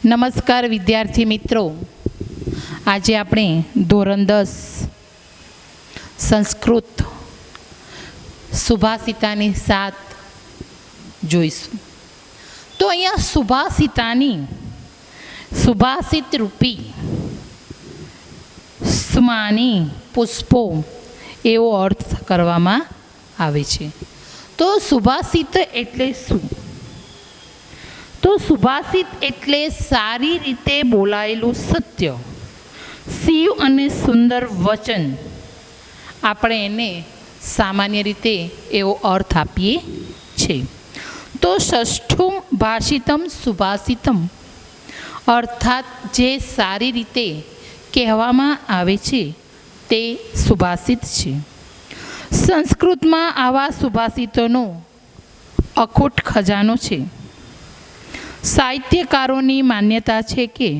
નમસ્કાર વિદ્યાર્થી મિત્રો, આજે આપણે ધોરણ 10 સંસ્કૃત સુભાષિતાની 7 જોઈશું. તો અહીંયા સુભાષિતાની સુભાષિત રૂપી સ્માની પુષ્પો એવો અર્થ કરવામાં આવે છે. તો સુભાષિત એટલે શું? તો સુભાષિત એટલે સારી રીતે બોલાયેલું સત્ય, શિવ અને સુંદર વચન. આપણે એને સામાન્ય રીતે એવો અર્થ આપીએ છીએ. તો ષષ્ઠું ભાષિતમ સુભાષિતમ અર્થાત જે સારી રીતે કહેવામાં આવે છે તે સુભાષિત છે. સંસ્કૃતમાં આવા સુભાષિતોનો અખૂટ ખજાનો છે. સાહિત્યકારોની માન્યતા છે કે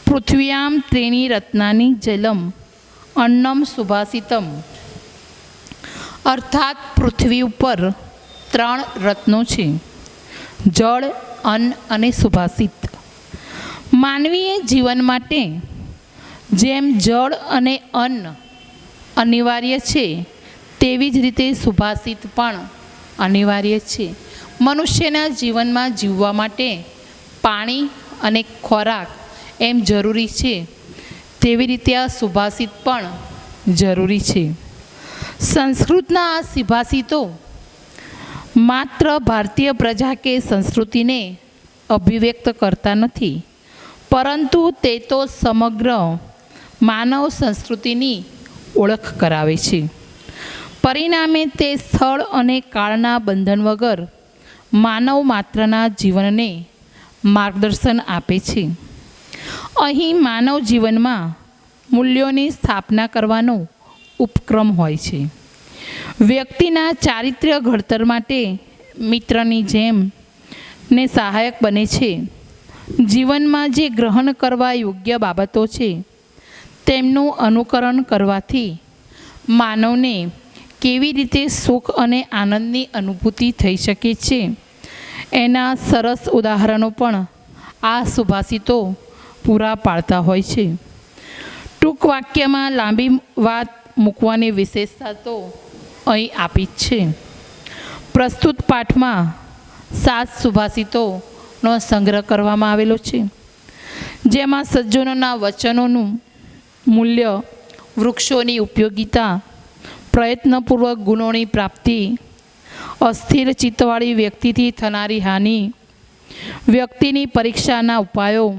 પૃથ્વ્યામ ત્રીણી રત્નાની જલમ અન્નમ સુભાષિતમ અર્થાત પૃથ્વી ઉપર 3 રત્નો છે: જળ, અન્ન અને સુભાષિત. માનવીય જીવન માટે જેમ જળ અને અન્ન અનિવાર્ય છે તેવી જ રીતે સુભાષિત પણ અનિવાર્ય છે. મનુષ્યના જીવનમાં જીવવા માટે પાણી અને ખોરાક એમ જરૂરી છે, તેવી રીતે આ સુભાષિત પણ જરૂરી છે. સંસ્કૃતના આ સુભાષિતો માત્ર ભારતીય પ્રજા કે સંસ્કૃતિને અભિવ્યક્ત કરતા નથી, પરંતુ તે તો સમગ્ર માનવ સંસ્કૃતિની ઓળખ કરાવે છે. પરિણામે તે સ્થળ અને કાળના બંધન વગર માનવ માત્રના જીવનને માર્ગદર્શન આપે છે. અહીં માનવ જીવનમાં મૂલ્યોની સ્થાપના કરવાનો ઉપક્રમ હોય છે. વ્યક્તિના ચારિત્ર્ય ઘડતર માટે મિત્રની જેમ ને સહાયક બને છે. જીવનમાં જે ગ્રહણ કરવા યોગ્ય બાબતો છે તેમનું અનુકરણ કરવાથી માનવને કેવી રીતે સુખ અને આનંદની અનુભૂતિ થઈ શકે છે એના સરસ ઉદાહરણો પણ આ સુભાષિતો પૂરા પાડતા હોય છે. ટૂંક વાક્યમાં લાંબી વાત મૂકવાની વિશેષતા તો અહીં આપી જ છે. પ્રસ્તુત પાઠમાં 7 સુભાષિતોનો સંગ્રહ કરવામાં આવેલો છે, જેમાં સજ્જનોના વચનોનું મૂલ્ય, વૃક્ષોની ઉપયોગિતા, પ્રયત્નપૂર્વક ગુણોની પ્રાપ્તિ, અસ્થિર ચિત્તવાળી વ્યક્તિથી થનારી હાનિ, વ્યક્તિની પરીક્ષાના ઉપાયો,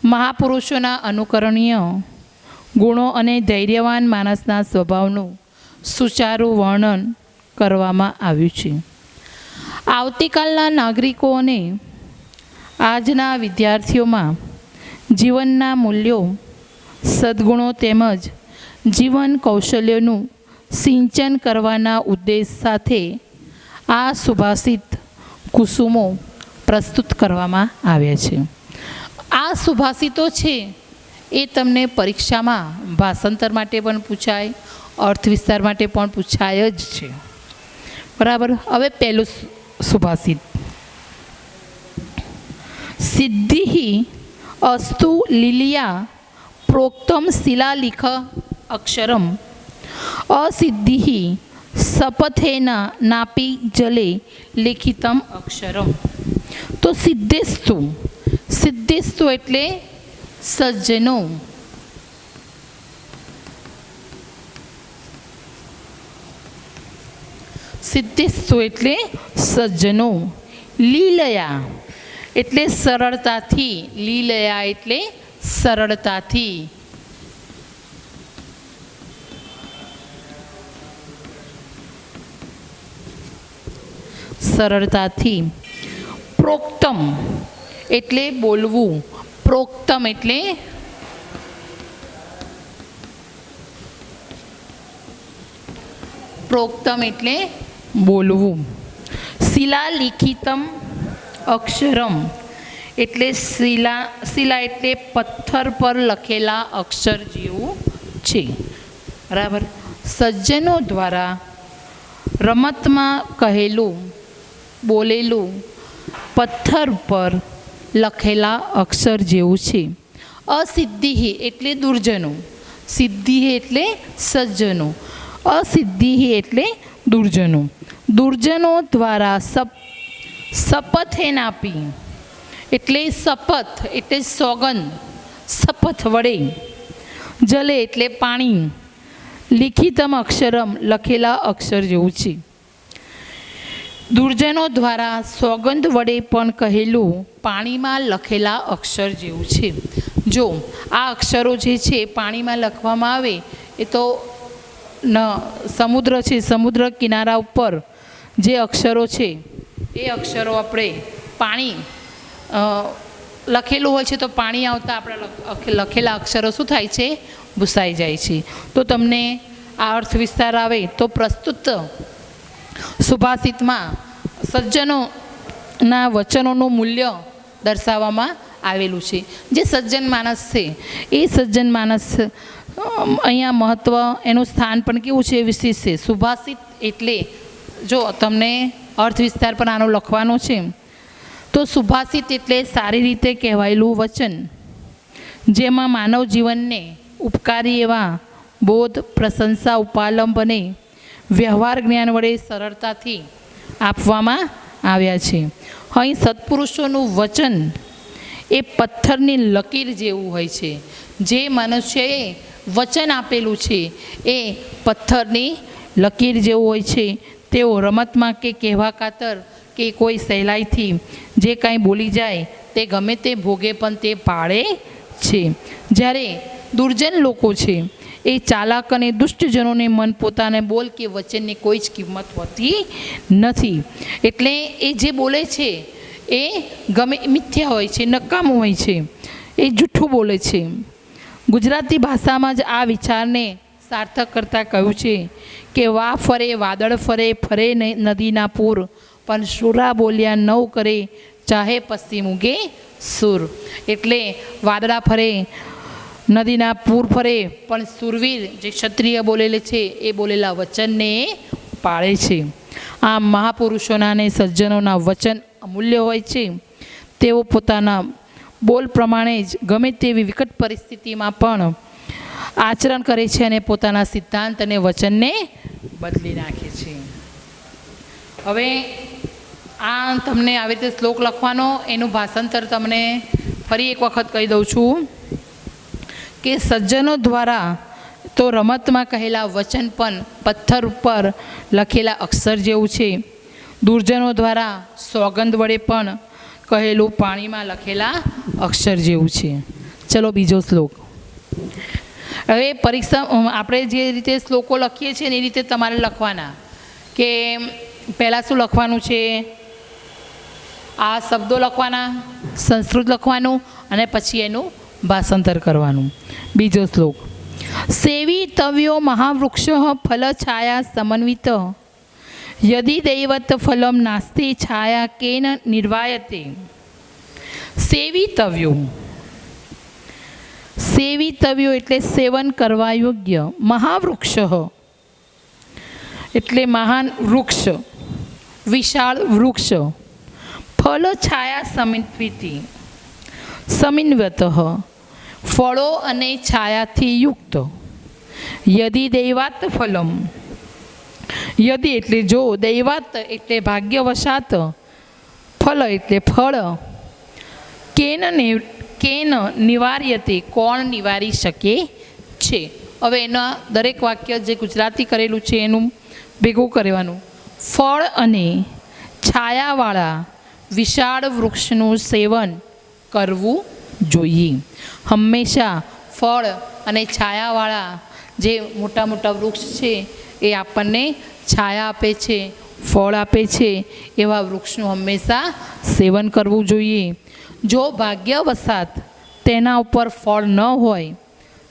મહાપુરુષોના અનુકરણીય ગુણો અને ધૈર્યવાન માણસના સ્વભાવનું સુચારું વર્ણન કરવામાં આવ્યું છે. આવતીકાલના નાગરિકો અને આજના વિદ્યાર્થીઓમાં જીવનના મૂલ્યો, સદ્ગુણો તેમજ જીવન કૌશલ્યોનું સિંચન કરવાના ઉદ્દેશ સાથે આ સુભાષિત કુસુમો પ્રસ્તુત કરવામાં આવ્યા છે. આ સુભાષિતો છે એ તમને પરીક્ષામાં ભાષાંતર માટે પણ પૂછાય, અર્થ વિસ્તાર માટે પણ પૂછાય જ છે. બરાબર. હવે પહેલું સુભાષિત: સિદ્ધિ અસ્તુ લીલિયા પ્રોક્તમ શિલાલિખ અક્ષરમ અસિદ્ધિ શપથેના નાપી જલે લિખિતમ અક્ષરમ. તો સિદ્ધેસ્તુ, સિદ્ધેસ્તુ એટલે સજ્જનો. સિદ્ધેસ્તુ એટલે સજ્જનો. લીલયા એટલે સરળતાથી. લીલયા એટલે સરળતાથી. સરળતાથી. પ્રોક્તમ એટલે બોલવું. પ્રોક્તમ એટલે પ્રોક્તમ એટલે બોલવું. શિલાલિખિતમ અક્ષરમ એટલે શિલા એટલે પથ્થર પર લખેલા અક્ષર જેવું છે. બરાબર. સજ્જનો દ્વારા રમતમાં કહેલું, બોલેલું પથ્થર પર લખેલા અક્ષર જેવું છે. અસિદ્ધિ એટલે દુર્જનો, સિદ્ધિ એટલે સજ્જનો, અસિદ્ધિ એટલે દુર્જનો. દુર્જનો દ્વારા શપથેનાપી એટલે શપથ એટલે સોગંદ, શપથ વડે. જલે એટલે પાણી, લિખિતમ અક્ષરમ લખેલા અક્ષર જેવું છે. દુર્જનો દ્વારા સોગંદ વડે પણ કહેલું પાણીમાં લખેલા અક્ષર જેવું છે. જો આ અક્ષરો જે છે પાણીમાં લખવામાં આવે એ તો સમુદ્ર છે, સમુદ્ર કિનારા ઉપર જે અક્ષરો છે એ અક્ષરો આપણે પાણી લખેલું હોય છે તો પાણી આવતા આપણા લખેલા અક્ષરો શું થાય છે? ભૂસાઈ જાય છે. તો તમને આ અર્થ વિસ્તાર આવે તો પ્રસ્તુત સુભાષિતમાં સજ્જનોના વચનોનું મૂલ્ય દર્શાવવામાં આવેલું છે. જે સજ્જન માણસ છે એ સજ્જન માણસ અહીંયા મહત્ત્વ એનું સ્થાન પણ કેવું છે? વિશેષ છે. સુભાષિત એટલે જો તમને અર્થ વિસ્તાર પર આનો લખવાનો છે તો સુભાષિત એટલે સારી રીતે કહેવાયેલું વચન, જેમાં માનવ જીવનને ઉપકારી એવા બોધ, પ્રશંસા, ઉપાલંબને વ્યવહાર જ્ઞાન વડે સરળતાથી આપવામાં આવ્યા છે. અહીં સત્પુરુષોનું વચન એ પથ્થરની લકીર જેવું હોય છે. જે મનુષ્યએ વચન આપેલું છે એ પથ્થરની લકીર જેવું હોય છે. તેઓ રમતમાં કે કહેવા ખાતર કે કોઈ સહેલાઈથી જે કાંઈ બોલી જાય તે ગમે તે ભોગે પણ તે પાળે છે. જ્યારે દુર્જન લોકો છે એ ચાલાક અને દુષ્ટજનોને મન પોતાને બોલ કે વચનની કોઈ જ કિંમત હોતી નથી. એટલે એ જે બોલે છે એ ગમે મિથ્યા હોય છે, નકામું હોય છે, એ જૂઠું બોલે છે. ગુજરાતી ભાષામાં જ આ વિચારને સાર્થક કરતાં કહ્યું છે કે વા ફરે વાદળ ફરે, ફરે નદીના પૂર, પણ સુરા બોલ્યા નવ કરે, ચાહે પશ્ચિમ ઉગે સુર. એટલે વાદળા ફરે, નદીના પૂર ફરે, પણ સુરવીર જે ક્ષત્રિય બોલેલે છે એ બોલેલા વચનને પાળે છે. આ મહાપુરુષોના અને સજ્જનોના વચન અમૂલ્ય હોય છે. તેઓ પોતાના બોલ પ્રમાણે જ ગમે તેવી વિકટ પરિસ્થિતિમાં પણ આચરણ કરે છે અને પોતાના સિદ્ધાંત અને વચનને બદલી નાખે છે. હવે આ તમને આવી રીતે શ્લોક લખવાનો, એનું ભાષાંતર તમને ફરી એક વખત કહી દઉં છું કે સજ્જનો દ્વારા તો રમતમાં કહેલા વચન પણ પથ્થર ઉપર લખેલા અક્ષર જેવું છે. દુર્જનો દ્વારા સોગંદ વડે પણ કહેલું પાણીમાં લખેલા અક્ષર જેવું છે. ચલો બીજો શ્લોક. હવે પરીક્ષા આપણે જે રીતે શ્લોકો લખીએ છીએ ને એ રીતે તમારે લખવાના. કે પહેલાં શું લખવાનું છે? આ શબ્દો લખવાના, સંસ્કૃત લખવાનું અને પછી એનું ભાષાંતર કરવાનું. બીજો શ્લોક. સેવિતવ્યો મહાવૃક્ષ ફલ છાયા સમન્વિત, યદિ દૈવત ફલમ નાસ્તિ છાયા કેન નિર્વાયતે. સેવિતવ્યો, સેવિતવ્યો એટલે સેવન કરવા યોગ્ય. મહાવૃક્ષ એટલે મહાન વૃક્ષ, વિશાળ વૃક્ષ. ફલ છાયા સમિન્વિતિ, સમિન્વત ફળો અને છાયાથી યુક્ત. યદિ દૈવાત ફલમ, યદિ એટલે જો, દૈવાત એટલે ભાગ્યવશાત, ફલ એટલે ફળ, કેન નિવાર્યતે કોણ નિવારી શકે છે. હવે એના દરેક વાક્ય જે ગુજરાતી કરેલું છે એનું ભેગું કરવાનું. ફળ અને છાયાવાળા વિશાળ વૃક્ષનું સેવન કરવું જોઈએ. હંમેશા ફળ અને છાયાવાળા જે મોટા મોટા વૃક્ષ છે એ આપણને છાયા આપે છે, ફળ આપે છે, એવા વૃક્ષનું હંમેશા સેવન કરવું જોઈએ. જો ભાગ્યવશાત તેના ઉપર ફળ ન હોય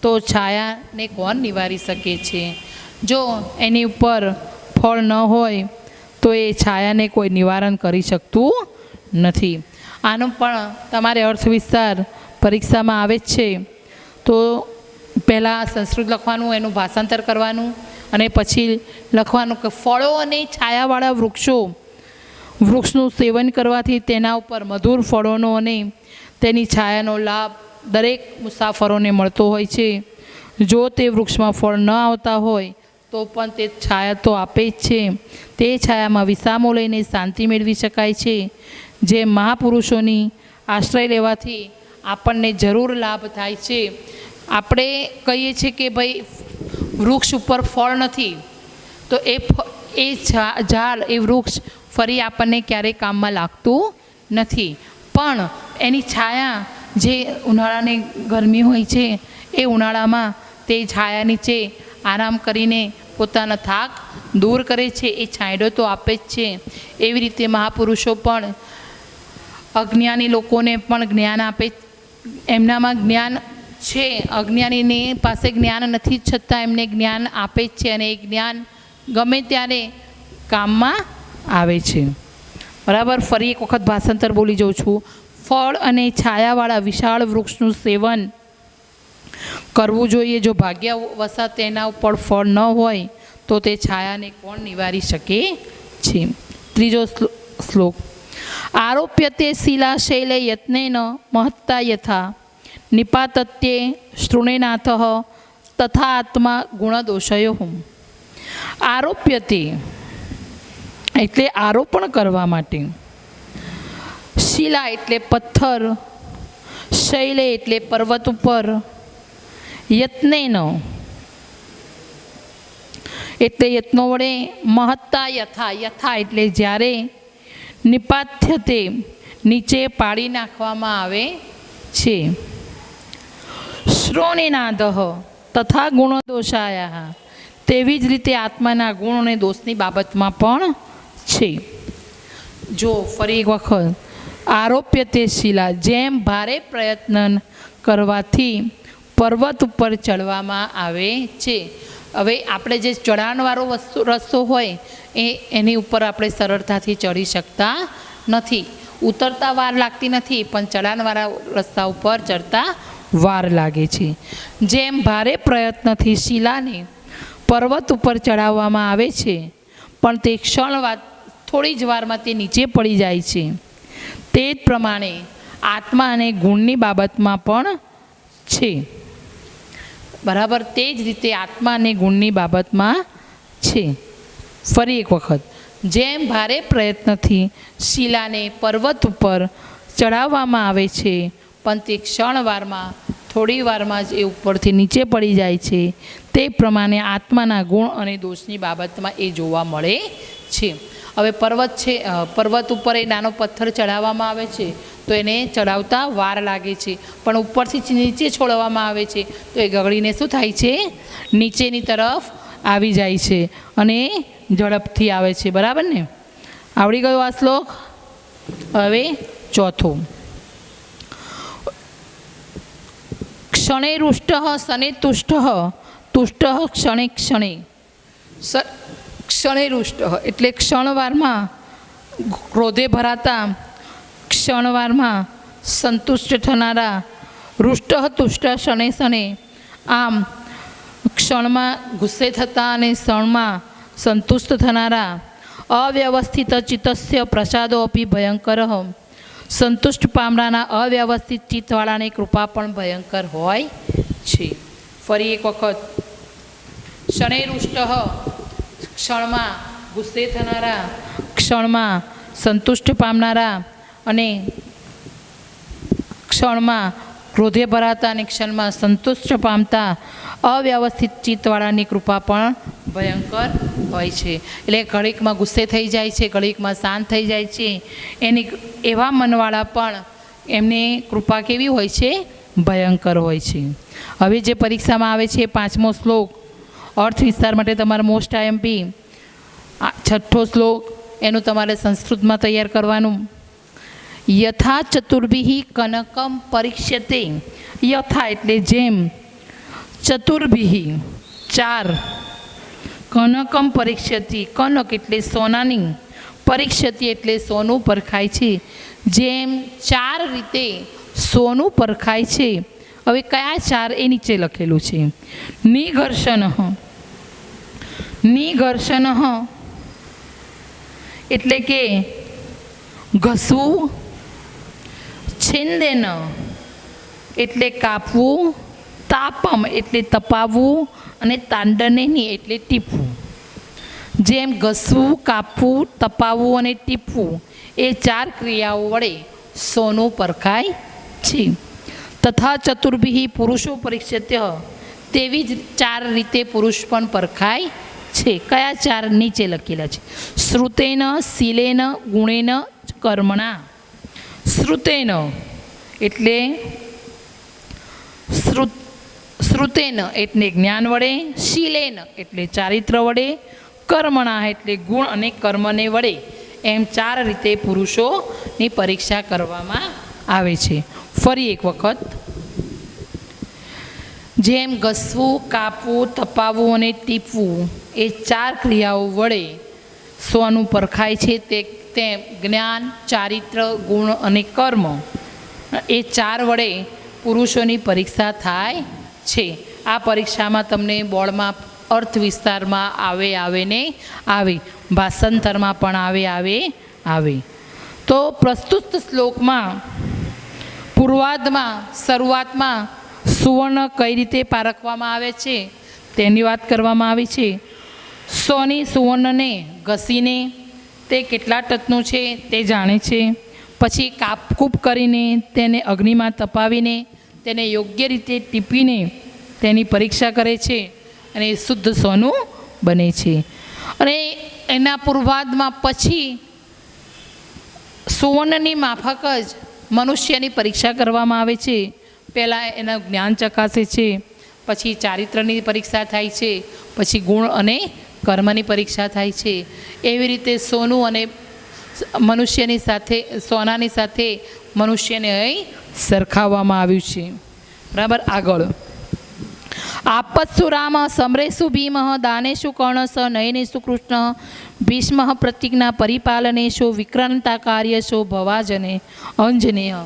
તો છાયાને કોણ નિવારી શકે છે? જો એની ઉપર ફળ ન હોય તો એ છાયાને કોઈ નિવારણ કરી શકતું નથી. આનો પણ તમારે અર્થ વિસ્તાર પરીક્ષામાં આવે જ છે. તો પહેલાં સંસ્કૃત લખવાનું, એનું ભાષાંતર કરવાનું અને પછી લખવાનું કે ફળો અને છાયાવાળા વૃક્ષો, વૃક્ષનું સેવન કરવાથી તેના ઉપર મધુર ફળોનો અને તેની છાયાનો લાભ દરેક મુસાફરોને મળતો હોય છે. જો તે વૃક્ષમાં ફળ ન આવતા હોય તો પણ તે છાયા તો આપે જ છે. તે છાયામાં વિસામો લઈને શાંતિ મેળવી શકાય છે. જે મહાપુરુષોની આશ્રય લેવાથી આપણને જરૂર લાભ થાય છે. આપણે કહીએ છીએ કે ભાઈ વૃક્ષ ઉપર ફળ નથી, તો એ ઝાડ એ વૃક્ષ ફરી આપણને ક્યારેય કામમાં લાગતું નથી. પણ એની છાયા, જે ઉનાળાની ગરમી હોય છે, એ ઉનાળામાં તે છાયા નીચે આરામ કરીને પોતાનો થાક દૂર કરે છે. એ છાંયડો તો આપે જ છે. એવી રીતે મહાપુરુષો પણ અજ્ઞાની લોકોને પણ જ્ઞાન આપે. એમનામાં જ્ઞાન છે, અજ્ઞાનીની પાસે જ્ઞાન નથી, છતાં એમને જ્ઞાન આપે જ છે અને એ જ્ઞાન ગમે ત્યારે કામમાં આવે છે. બરાબર. ફરી એક વખત ભાષાંતર બોલી જાઉં છું. ફળ અને છાયાવાળા વિશાળ વૃક્ષનું સેવન કરવું જોઈએ. જો ભાગ્યવશાત તેના ઉપર ફળ ન હોય તો તે છાયાને કોણ નિવારી શકે છે. ત્રીજો શ્લોક. આરોપ્યતે શિલાશૈલે યત્નેન મહત્તા યથા નિપાતત્યે શૃણેનાથ તથા આત્મા ગુણદોષયો. આરોપ્યતે એટલે આરોપણ કરવા માટે, શિલા એટલે પથ્થર, શૈલે એટલે પર્વત ઉપર, યત્નેન એટલે યત્નો વડે, મહત્તા યથા યથા એટલે જ્યારે, નિપાથ્યતે નીચે પાડી નાખવામાં આવે છે, શ્રોણિનાદઃ તથા ગુણદોષાયા તેવી જ રીતે આત્માના ગુણ અને દોષની બાબતમાં પણ છે. જો ફરી એક વખત, આરોપ્યતે શિલા, જેમ ભારે પ્રયત્ન કરવાથી પર્વત ઉપર ચડવામાં આવે છે. હવે આપણે જે ચઢાણવાળો રસ્તો હોય એની ઉપર આપણે સરળતાથી ચડી શકતા નથી. ઉતરતા વાર લાગતી નથી, પણ ચઢાણવાળા રસ્તા ઉપર ચડતા વાર લાગે છે. જેમ ભારે પ્રયત્નથી શિલાને પર્વત ઉપર ચડાવવામાં આવે છે, પણ તે ક્ષણવાર થોડી જ વારમાં તે નીચે પડી જાય છે, તે જ પ્રમાણે આત્મા અને ગુણની બાબતમાં પણ છે. બરાબર. તે જ રીતે આત્મા અને ગુણની બાબતમાં છે. ફરી એક વખત. જેમ ભારે પ્રયત્નથી શિલાને પર્વત ઉપર ચડાવવામાં આવે છે, પણ તે ક્ષણવારમાં થોડી વારમાં જ એ ઉપરથી નીચે પડી જાય છે, તે પ્રમાણે આત્માના ગુણ અને દોષની બાબતમાં એ જોવા મળે છે. હવે પર્વત છે, પર્વત ઉપર એ નાનો પથ્થર ચડાવવામાં આવે છે તો એને ચડાવતા વાર લાગે છે, પણ ઉપરથી નીચે છોડવામાં આવે છે તો એ ગગડીને શું થાય છે, નીચેની તરફ આવી જાય છે અને ઝડપથી આવે છે. બરાબર ને? આવડી ગયો આ શ્લોક. હવે ચોથો. ક્ષણે રૂષ્ટ શને તુષ્ટ તુષ્ટ ક્ષણે ક્ષણે. ક્ષણે રૂષ્ટ એટલે ક્ષણવારમાં ક્રોધે ભરાતા, ક્ષણવારમાં સંતુષ્ટ થનારા, રૂષ્ટ તુષ્ટ શણે શણે. આમ ક્ષણમાં ગુસ્સે થતા અને ક્ષણમાં સંતુષ્ટ થનારા. અવ્યવસ્થિત ચિત્તસ્ય પ્રસાદો અપી ભયંકર. સંતુષ્ટ પામનારા અવ્યવસ્થિત ચિત્તવાળાની કૃપા પણ ભયંકર હોય છે. ફરી એક વખત. ક્ષણે રૂષ્ટ ક્ષણમાં ગુસ્સે થનારા, ક્ષણમાં સંતુષ્ટ પામનારા અને ક્ષણમાં ક્રોધે ભરાતા અને ક્ષણમાં સંતુષ્ટ પામતા અવ્યવસ્થિત ચિત્તવાળાની કૃપા પણ ભયંકર હોય છે. એટલે ઘડીકમાં ગુસ્સે થઈ જાય છે, ઘડીકમાં શાંત થઈ જાય છે. એની એવા મનવાળા પણ એમની કૃપા કેવી હોય છે, ભયંકર હોય છે. હવે જે પરીક્ષામાં આવે છે 5મો શ્લોક, અર્થ વિસ્તાર માટે તમારા મોસ્ટ આઈએમપી. 6થો શ્લોક એનું તમારે સંસ્કૃતમાં તૈયાર કરવાનું. યથા ચતુર્ભિ કનકમ પરીક્ષતે. યથા એટલે જેમ, ચતુર્ભિ 4, કનકમ પરીક્ષતી, કનક એટલે સોનાની, પરીક્ષતી એટલે સોનું પરખાય છે. જેમ 4 રીતે સોનું પરખાય છે. હવે કયા 4 એ નીચે લખેલું છે. નિઘર્ષણ. નિઘર્ષણ એટલે કે ઘસવું, છેંદેન એટલે કાપવું, તાપમ એટલે તપાવવું અને તાંડનેની એટલે ટીપવું. જેમ ઘસવું, કાપવું, તપાવવું અને ટીપવું એ 4 ક્રિયાઓ વડે સોનું પરખાય છે. તથા ચતુર્ભિ પુરુષો પરીક્ષત્ય, તેવી જ 4 રીતે પુરુષ પણ પરખાય છે. કયા 4? નીચે લખેલા છે. શ્રુતેન, શીલેન, ગુણેન, કર્મણા. શ્રુતેન એટલે શ્રુતેન એટલે જ્ઞાન વડે, શીલેન એટલે ચારિત્ર વડે, કર્મણા એટલે ગુણ અને કર્મને વડે, એમ 4 રીતે પુરુષોની પરીક્ષા કરવામાં આવે છે. ફરી એક વખત, જેમ ઘસવું, કાપવું, તપાવવું અને ટીપવું એ 4 ક્રિયાઓ વડે સોનું પરખાય છે, તે જ્ઞાન, ચારિત્ર, ગુણ અને કર્મ એ 4 વડે પુરુષોની પરીક્ષા થાય છે. આ પરીક્ષામાં તમને બોર્ડમાં અર્થ વિસ્તારમાં આવે ને આવે, ભાષાંતરમાં પણ આવે. તો પ્રસ્તુત શ્લોકમાં પૂર્વાર્ધમાં શરૂઆતમાં સુવર્ણ કઈ રીતે પારખવામાં આવે છે તેની વાત કરવામાં આવી છે. સોની સુવર્ણને ઘસીને તે કેટલા ટતનું છે તે જાણે છે. પછી કાપકૂપ કરીને તેને અગ્નિમાં તપાવીને તેને યોગ્ય રીતે ટીપીને તેની પરીક્ષા કરે છે અને શુદ્ધ સોનું બને છે. અને એના પૂર્વાર્ધમાં પછી સુવર્ણની માફક જ મનુષ્યની પરીક્ષા કરવામાં આવે છે. પહેલાં એના જ્ઞાન ચકાસે છે, પછી ચારિત્રની પરીક્ષા થાય છે, પછી ગુણ અને કર્મની પરીક્ષા થાય છે. એવી રીતે સોનું અને મનુષ્યની સાથે, સોનાની સાથે મનુષ્યને અહીં સરખાવવામાં આવ્યું છે. બરાબર. આગળ, આપત્સુ રામ સમરેશુ ભીમ દાનેશુ કર્ણસ નયનેશુ કૃષ્ણ ભીષ્મ પ્રતિજ્ઞા પરિપાલનેશુ વિક્રાંતા કાર્યશો ભવાજને અંજનેય.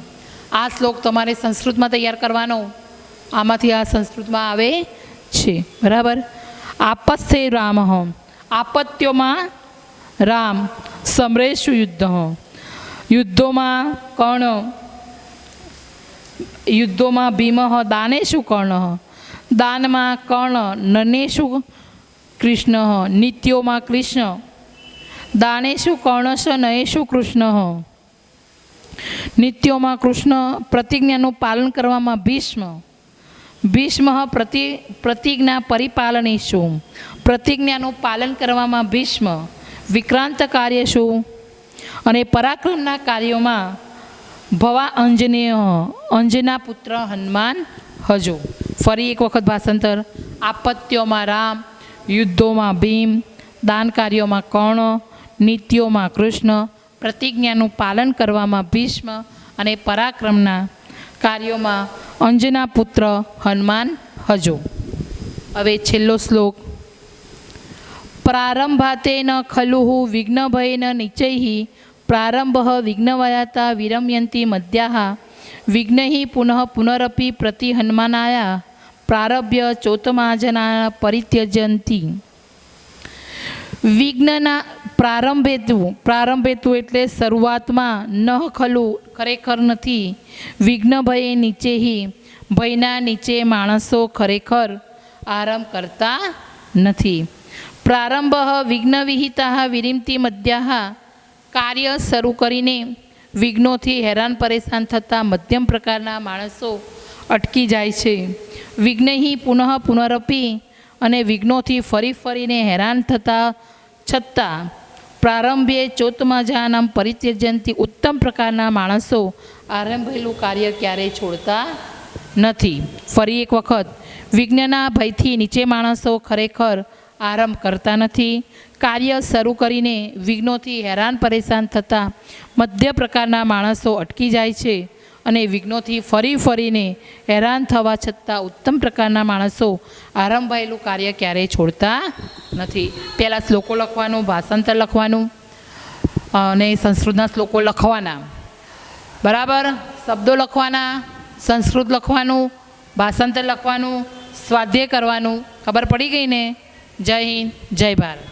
આ શ્લોક તમારે સંસ્કૃતમાં તૈયાર કરવાનો, આમાંથી આ સંસ્કૃતમાં આવે છે. બરાબર. આપત્સે રામ, આપત્યોમાં રામ, સમરેશુ યુદ્ધ, યુદ્ધોમાં કર્ણ, યુદ્ધોમાં ભીમ, દાનેશુ કર્ણ, દાનમાં કર્ણ, નનેશુ કૃષ્ણ, નિત્યોમાં કૃષ્ણ, દાનેશુ કર્ણશ નયેશુ કૃષ્ણ, નિત્યોમાં કૃષ્ણ, પ્રતિજ્ઞાનું પાલન કરવામાં ભીષ્મ, ભીષ્મ પ્રતિજ્ઞા પરિપાલનેશુ, પ્રતિજ્ઞાનું પાલન કરવામાં ભીષ્મ, વિક્રાંત કાર્યશુ અને પરાક્રમના કાર્યોમાં ભવા અંજનેય, અંજના પુત્ર હનુમાન હજો. ફરી એક વખત ભાષાંતર. આપત્યોમાં રામ, યુદ્ધોમાં ભીમ, દાન કાર્યોમાં કર્ણ, નીતિઓમાં કૃષ્ણ, પ્રતિજ્ઞાનું પાલન કરવામાં ભીષ્મ અને પરાક્રમના કાર્યોમાં અંજના પુત્ર હનુમાન હજો. હવે છેલ્લો શ્લોક. પ્રારંભાતેન ખલુઃ વિઘ્નભયેન નિચૈઃ પ્રારંભ વિઘ્નવયાતા વિરમ્યન્તિ મધ્યાઃ વિઘ્નૈઃ પુનઃ પુનરપી પ્રતિ હનુમાનાયા પ્રારભ્ય ચોતમાજના પરિત્યજંતિ. વિઘ્નના પ્રારંભેતુ એટલે શરૂઆતમાં, ન ખલું ખરેખર નથી, વિઘ્ન ભયે નીચેહી ભયના નીચે માણસો ખરેખર આરંભ કરતા નથી. પ્રારંભ વિઘ્ન વિહિતા વિરિમતિ મધ્યાઃ કાર્ય શરૂ કરીને વિઘ્નોથી હેરાન પરેશાન થતા મધ્યમ પ્રકારના માણસો અટકી જાય છે. વિઘ્નહી પુનઃ પુનરપી અને વિઘ્નોથી ફરીને હેરાન થતા છતાં પ્રારંભે ચોતમાજાનામ પરિત્યજંતી ઉત્તમ પ્રકારના માણસો આરંભેલું કાર્ય ક્યારેય છોડતા નથી. ફરી એક વખત, વિઘ્નના ભયથી નીચે માણસો ખરેખર આરંભ કરતા નથી. કાર્ય શરૂ કરીને વિઘ્નોથી હેરાન પરેશાન થતા મધ્ય પ્રકારના માણસો અટકી જાય છે અને વિઘ્નોથી ફરીને હેરાન થવા છતાં ઉત્તમ પ્રકારના માણસો આરંભાયેલું કાર્ય ક્યારેય છોડતા નથી. પહેલાં શ્લોકો લખવાનું, ભાષાંતર લખવાનું અને સંસ્કૃતના શ્લોકો લખવાના. બરાબર. શબ્દો લખવાના, સંસ્કૃત લખવાનું, ભાષાંતર લખવાનું, સ્વાધ્યાય કરવાનું. ખબર પડી ગઈ ને? જય હિન્દ, જય ભારત.